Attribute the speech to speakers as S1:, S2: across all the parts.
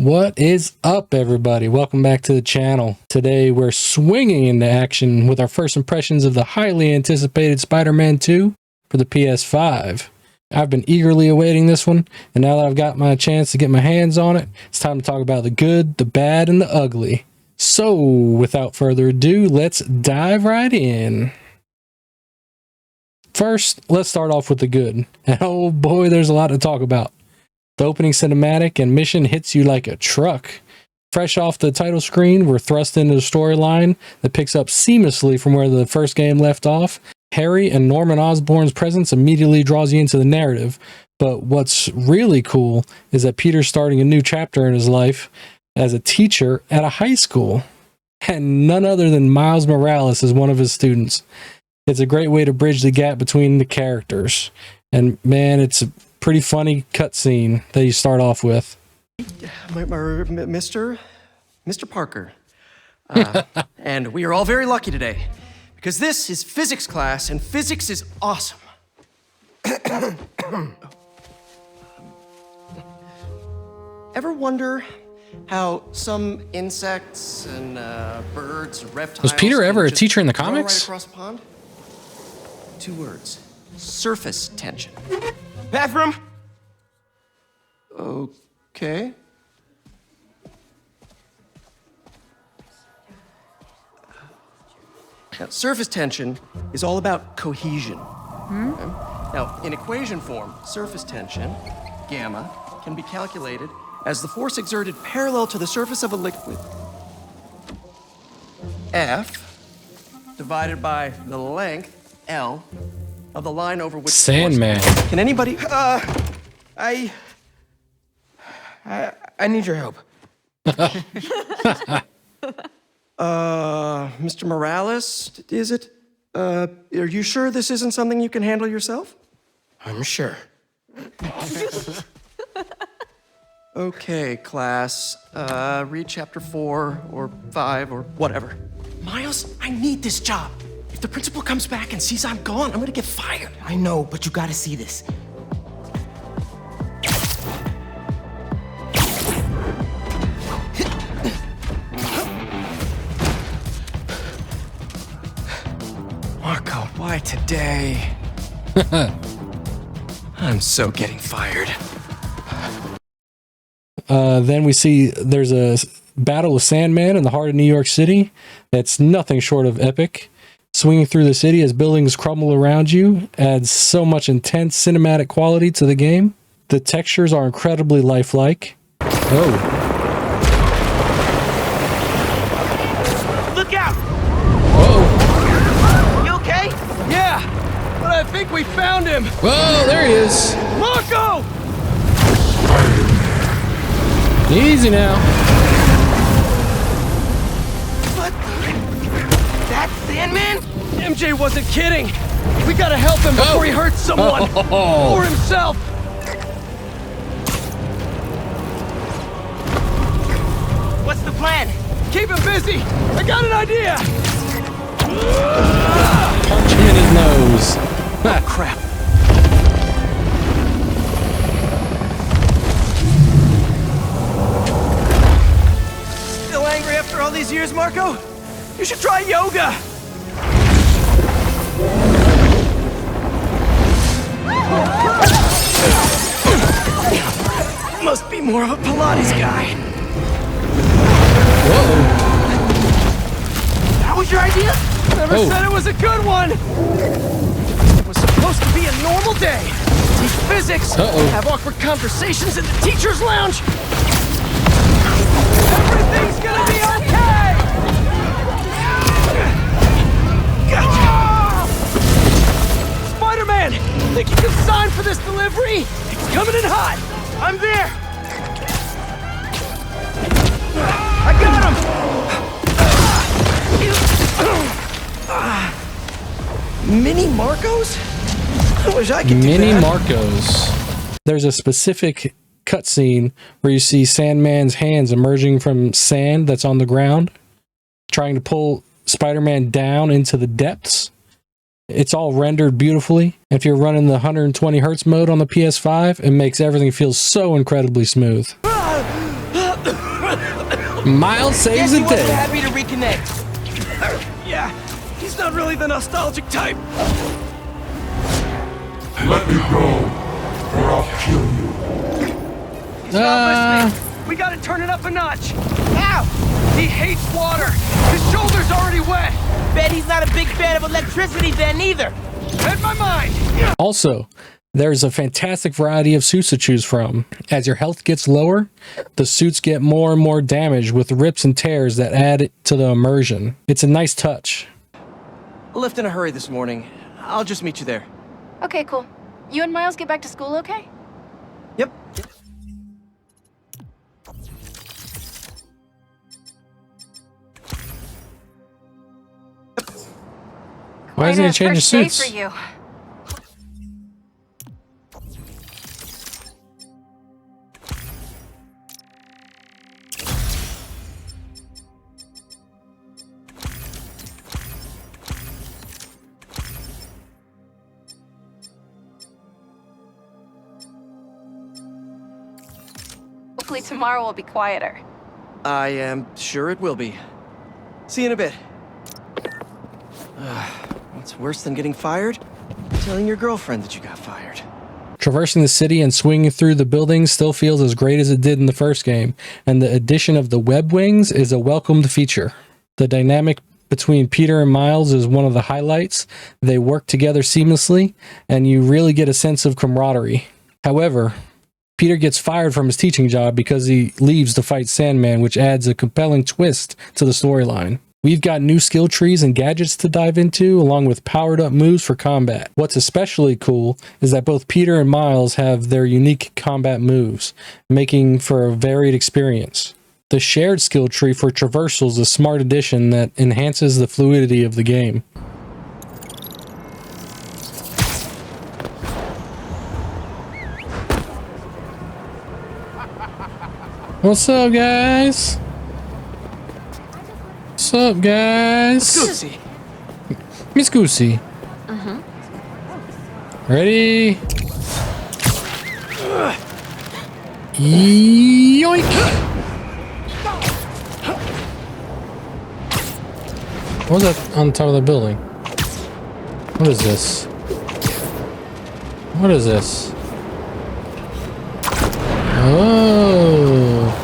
S1: What is up, everybody? Welcome back to the channel. Today we're swinging into action with our first impressions of the highly anticipated Spider-Man 2 for the PS5. I've been eagerly awaiting this one, and now that I've got my chance to get my hands on it, it's time to talk about the good, the bad, and the ugly. So, without further ado, let's dive right in. First, let's start off with the good. And oh boy, there's a lot to talk about. The opening cinematic and mission hits you like a truck. Fresh off the title screen, we're thrust into a storyline that picks up seamlessly from where the first game left off. Harry and Norman Osborn's presence immediately draws you into the narrative. But what's really cool is that Peter's starting a new chapter in his life as a teacher at a high school. And none other than Miles Morales is one of his students. It's a great way to bridge the gap between the characters. And man, it's a pretty funny cutscene that you start off with.
S2: Mr. Parker. And we are all very lucky today, because this is physics class, and physics is awesome. Ever wonder how some insects and birds, reptiles...
S1: Was Peter ever a teacher in the comics?
S2: Right across the pond? 2 words. Surface tension. Bathroom? Okay. Now, surface tension is all about cohesion. Okay? Now, in equation form, surface tension, gamma, can be calculated as the force exerted parallel to the surface of a liquid, F, divided by the length, L, of the line over which...
S1: Sandman.
S2: Can anybody...
S3: I need your help.
S2: Mr. Morales, is it? Are you sure this isn't something you can handle yourself?
S3: I'm sure.
S2: Okay, class. Read chapter 4 or 5 or whatever. Miles, I need this job. If the principal comes back and sees I'm gone, I'm gonna get fired.
S3: I know, but you gotta see this.
S2: Marco, why today? I'm so getting fired.
S1: Then we see there's a battle with Sandman in the heart of New York City that's nothing short of epic. Swinging through the city as buildings crumble around you adds so much intense cinematic quality to the game. The textures are incredibly lifelike. Oh.
S2: Look out!
S1: Uh-oh.
S2: You okay? Yeah, but I think we found him.
S1: Whoa, there he is.
S2: Marco!
S1: Easy now.
S2: What? That Sandman? MJ wasn't kidding. We gotta help him before he hurts someone. Or himself. What's the plan? Keep him busy. I got an idea.
S1: Punch him in his nose.
S2: Oh, crap. Still angry after all these years, Marco? You should try yoga. Must be more of a Pilates guy.
S1: Whoa.
S2: That was your idea? Never said it was a good one. It was supposed to be a normal day. Teach physics, have awkward conversations in the teacher's lounge. Everything's gonna be okay. Gotcha. Spider-Man, think you can sign for this delivery? It's coming in hot. I'm there. I got him. Mini Marcos? I wish I could do that.
S1: Mini Marcos. There's a specific cutscene where you see Sandman's hands emerging from sand that's on the ground, trying to pull Spider-Man down into the depths. It's all rendered beautifully. If you're running the 120 Hz mode on the PS5, it makes everything feel so incredibly smooth. Miles saves
S3: Guess
S1: the
S3: he wasn't
S1: day.
S3: happy to reconnect.
S2: Yeah, he's not really the nostalgic type.
S4: Let me go, or I'll kill you.
S2: He's not listening. We gotta turn it up a notch.
S3: Ow!
S2: He hates water. His shoulder's already wet.
S3: Bet he's not a big fan of electricity then either.
S2: Read my mind.
S1: Also, there's a fantastic variety of suits to choose from. As your health gets lower, the suits get more and more damaged with rips and tears that add to the immersion. It's a nice touch.
S2: I left in a hurry this morning. I'll just meet you there.
S5: Okay, cool. You and Miles get back to school okay?
S2: Yep.
S1: Why isn't he
S5: Quite a
S1: changing
S5: fresh day
S1: suits?
S5: for you. Hopefully tomorrow will be quieter.
S2: I am sure it will be. See you in a bit. What's worse than getting fired? Telling your girlfriend that you got fired.
S1: Traversing the city and swinging through the buildings still feels as great as it did in the first game, and the addition of the web wings is a welcomed feature. The dynamic between Peter and Miles is one of the highlights. They work together seamlessly, and you really get a sense of camaraderie. However, Peter gets fired from his teaching job because he leaves to fight Sandman, which adds a compelling twist to the storyline. We've got new skill trees and gadgets to dive into, along with powered up moves for combat. What's especially cool is that both Peter and Miles have their unique combat moves, making for a varied experience. The shared skill tree for traversal is a smart addition that enhances the fluidity of the game. What's up, guys? What's up, guys?
S2: Scusi.
S1: Miss Goosey. Ready? Yoink! What was that on top of the building? What is this? What is this? Oh.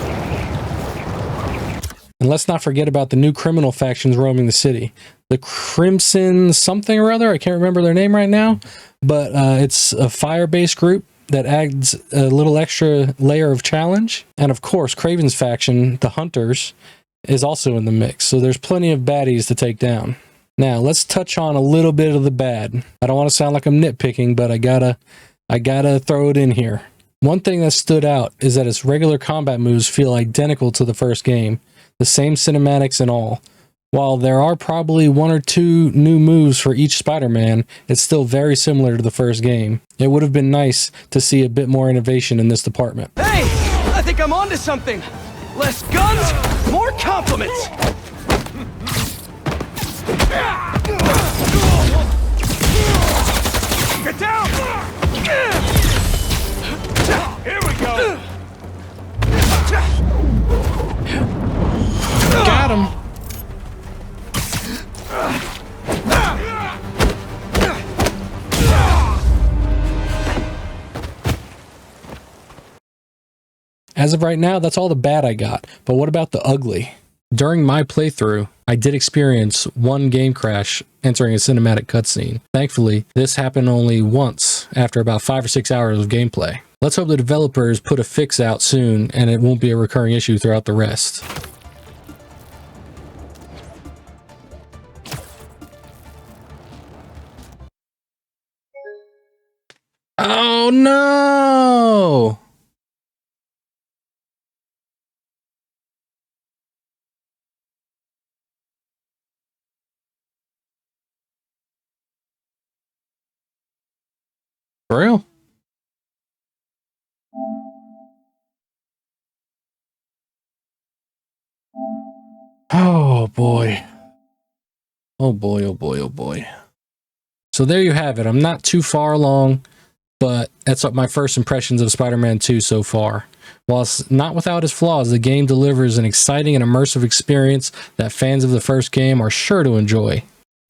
S1: And let's not forget about the new criminal factions roaming the city. The Crimson something or other, I can't remember their name right now, but it's a fire-based group that adds a little extra layer of challenge. And of course, Kraven's faction, the Hunters, is also in the mix, so there's plenty of baddies to take down. Now, let's touch on a little bit of the bad. I don't want to sound like I'm nitpicking, but I gotta throw it in here. One thing that stood out is that its regular combat moves feel identical to the first game, the same cinematics and all. While there are probably one or two new moves for each Spider-Man, it's still very similar to the first game. It would have been nice to see a bit more innovation in this department.
S2: Hey, I think I'm onto something. Less guns, more compliments. Get down! Here we go.
S1: Got him! As of right now, that's all the bad I got. But what about the ugly? During my playthrough, I did experience one game crash entering a cinematic cutscene. Thankfully, this happened only once after about 5 or 6 hours of gameplay. Let's hope the developers put a fix out soon and it won't be a recurring issue throughout the rest. Oh no! For real? Oh boy. Oh boy, oh boy, oh boy. So there you have it. I'm not too far along. but that's my first impressions of Spider-Man 2 so far. While it's not without its flaws, the game delivers an exciting and immersive experience that fans of the first game are sure to enjoy.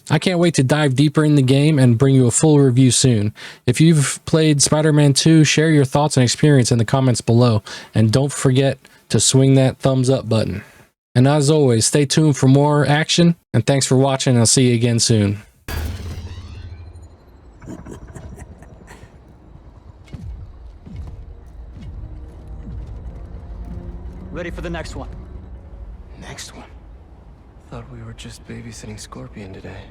S1: I can't wait to dive deeper in the game and bring you a full review soon. If you've played Spider-Man 2, share your thoughts and experience in the comments below, and don't forget to swing that thumbs up button. And as always, stay tuned for more action, and thanks for watching, and I'll see you again soon.
S6: Ready for the next one.
S2: Next one. Thought we were just babysitting Scorpion today.